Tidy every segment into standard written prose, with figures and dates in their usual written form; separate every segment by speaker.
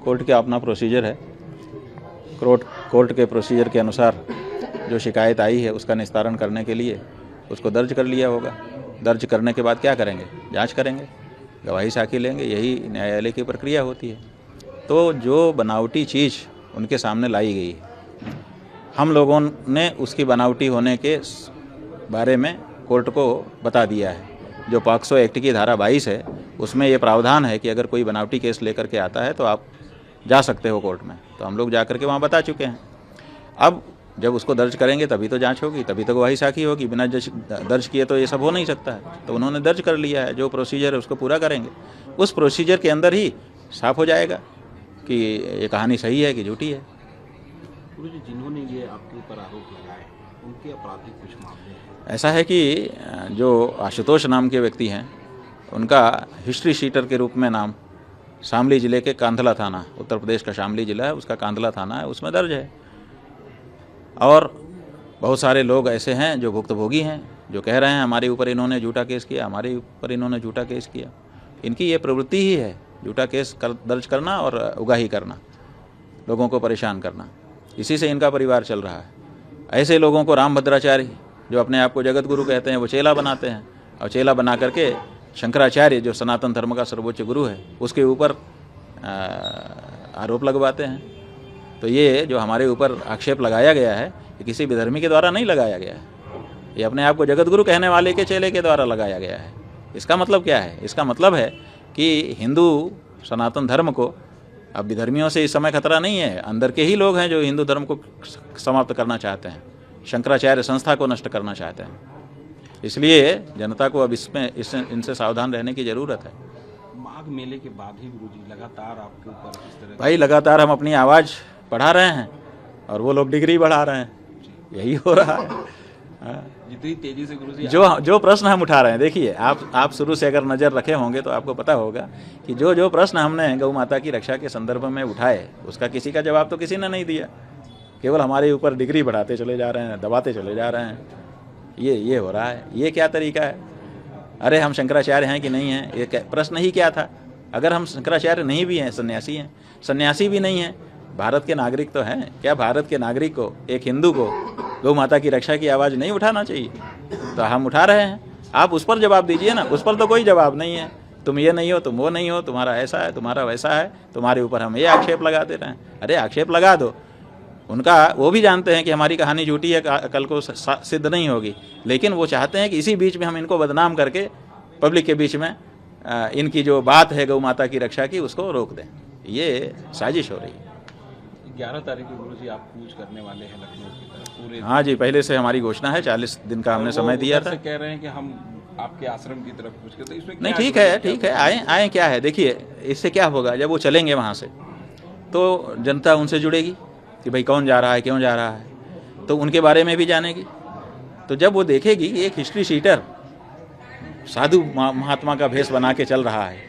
Speaker 1: Court का अपना procedure है। कोर्ट के प्रोसीजर के अनुसार जो शिकायत आई है उसका निस्तारण करने के लिए उसको दर्ज कर लिया होगा। दर्ज करने के बाद क्या करेंगे? जांच करेंगे, गवाही साखी लेंगे, यही न्यायालय की प्रक्रिया होती है। तो जो बनावटी चीज़ उनके सामने लाई गई है, हम लोगों ने उसकी बनावटी होने के बारे में कोर्ट को बता दिया है। जो पॉक्सो एक्ट की धारा 22 है उसमें ये प्रावधान है कि अगर कोई बनावटी केस लेकर के आता है तो आप जा सकते हो कोर्ट में। तो हम लोग जा कर के वहाँ बता चुके हैं। अब जब उसको दर्ज करेंगे तभी तो जांच होगी, तभी तो गवाही साखी होगी। बिना दर्ज किए तो ये सब हो नहीं सकता है। तो उन्होंने दर्ज कर लिया है, जो प्रोसीजर है उसको पूरा करेंगे। उस प्रोसीजर के अंदर ही साफ हो जाएगा कि ये कहानी सही है कि झूठी है।
Speaker 2: गुरुजी, जिन्होंने ये आपके ऊपर आरोप लगाए उनके आपराधिक कुछ मामले हैं?
Speaker 1: ऐसा है कि जो आशुतोष नाम के व्यक्ति हैं उनका हिस्ट्री शीटर के रूप में नाम शामली ज़िले के कांधला थाना, उत्तर प्रदेश का शामली ज़िला है, उसका कांधला थाना है, उसमें दर्ज है। और बहुत सारे लोग ऐसे हैं जो भुक्तभोगी हैं, जो कह रहे हैं हमारे ऊपर इन्होंने झूठा केस किया, हमारे ऊपर इन्होंने झूठा केस किया। इनकी ये प्रवृत्ति ही है, झूठा केस दर्ज करना और उगाही करना, लोगों को परेशान करना। इसी से इनका परिवार चल रहा है। ऐसे लोगों को रामभद्राचार्य, जो अपने आप को जगत गुरु कहते हैं, वो चेला बनाते हैं और चेला बना करके शंकराचार्य, जो सनातन धर्म का सर्वोच्च गुरु है, उसके ऊपर आरोप लगवाते हैं। तो ये जो हमारे ऊपर आक्षेप लगाया गया है ये किसी विधर्मी के द्वारा नहीं लगाया गया है, ये अपने आप को जगत गुरु कहने वाले के चेले के द्वारा लगाया गया है। इसका मतलब क्या है? इसका मतलब है कि हिंदू सनातन धर्म को अब विधर्मियों से इस समय खतरा नहीं है। अंदर के ही लोग हैं जो हिंदू धर्म को समाप्त करना चाहते हैं, शंकराचार्य संस्था को नष्ट करना चाहते हैं। इसलिए जनता को अब इनसे सावधान रहने की ज़रूरत है।
Speaker 2: माघ मेले के बाद ही गुरुजी लगातार आपके ऊपर इस तरह
Speaker 1: भाई लगातार हम अपनी आवाज़ बढ़ा रहे हैं और वो लोग डिग्री बढ़ा रहे हैं, यही हो रहा है।
Speaker 2: जितनी तेजी से गुरुजी
Speaker 1: जो प्रश्न हम उठा रहे हैं, देखिए आप शुरू से अगर नज़र रखे होंगे तो आपको पता होगा कि जो प्रश्न हमने गौ माता की रक्षा के संदर्भ में उठाए उसका किसी का जवाब तो किसी ने नहीं दिया। केवल हमारे ऊपर डिग्री बढ़ाते चले जा रहे हैं, दबाते चले जा रहे हैं। ये हो रहा है। ये क्या तरीका है? अरे हम शंकराचार्य हैं कि नहीं हैं, ये प्रश्न ही क्या था? अगर हम शंकराचार्य नहीं भी हैं, सन्यासी हैं, सन्यासी भी नहीं हैं, भारत के नागरिक तो हैं, क्या भारत के नागरिक को, एक हिंदू को गौ माता की रक्षा की आवाज़ नहीं उठाना चाहिए? तो हम उठा रहे हैं। आप उस पर जवाब दीजिए ना। उस पर तो कोई जवाब नहीं है। तुम ये नहीं हो, तुम वो नहीं हो, तुम्हारा ऐसा है, तुम्हारा वैसा है, तुम्हारे ऊपर हम ये आक्षेप लगा दे रहे हैं। अरे आक्षेप लगा दो। उनका वो भी जानते हैं कि हमारी कहानी झूठी है, कल को सिद्ध नहीं होगी, लेकिन वो चाहते हैं कि इसी बीच में हम इनको बदनाम करके पब्लिक के बीच में इनकी जो बात है गौ माता की रक्षा की उसको रोक दें। ये साजिश हो रही है।
Speaker 2: 11 तारीख को गुरुजी आप कूच करने वाले हैं लखनऊ की तरफ पूरे?
Speaker 1: हाँ जी, पहले से हमारी घोषणा है, 40 दिन का हमने समय दिया था।
Speaker 2: कह रहे हैं कि हम आपके आश्रम की तरफ कूच करते, इसमें
Speaker 1: नहीं, ठीक है, आए क्या है? देखिए इससे क्या होगा, जब वो चलेंगे वहाँ से तो जनता उनसे जुड़ेगी कि भाई कौन जा रहा है, क्यों जा रहा है, तो उनके बारे में भी जानेगी। तो जब वो देखेगी कि एक हिस्ट्री शीटर साधु महात्मा का भेष बना के चल रहा है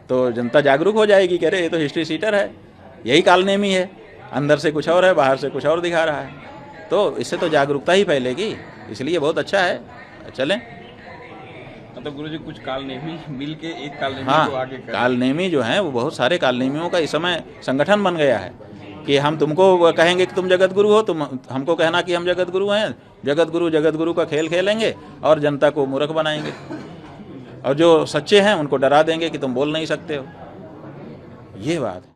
Speaker 1: तो जनता जागरूक हो जाएगी कि अरे ये तो हिस्ट्री शीटर है, यही कालनेमी है, अंदर से कुछ और है, बाहर से कुछ और दिखा रहा है। तो इससे तो जागरूकता ही फैलेगी। इसलिए बहुत अच्छा है, चलें।
Speaker 2: मतलब गुरुजी कुछ कालनेमी मिल के एक कालनेमी
Speaker 1: हाँ,
Speaker 2: को आगे
Speaker 1: कालनेमी जो हैं वो बहुत सारे कालनेमियों का इस समय संगठन बन गया है कि हम तुमको कहेंगे कि तुम जगत गुरु हो, तुम हमको कहना कि हम जगत गुरु हैं, जगत गुरु का खेल खेलेंगे और जनता को मूर्ख बनाएंगे, और जो सच्चे हैं उनको डरा देंगे कि तुम बोल नहीं सकते हो। ये बात है।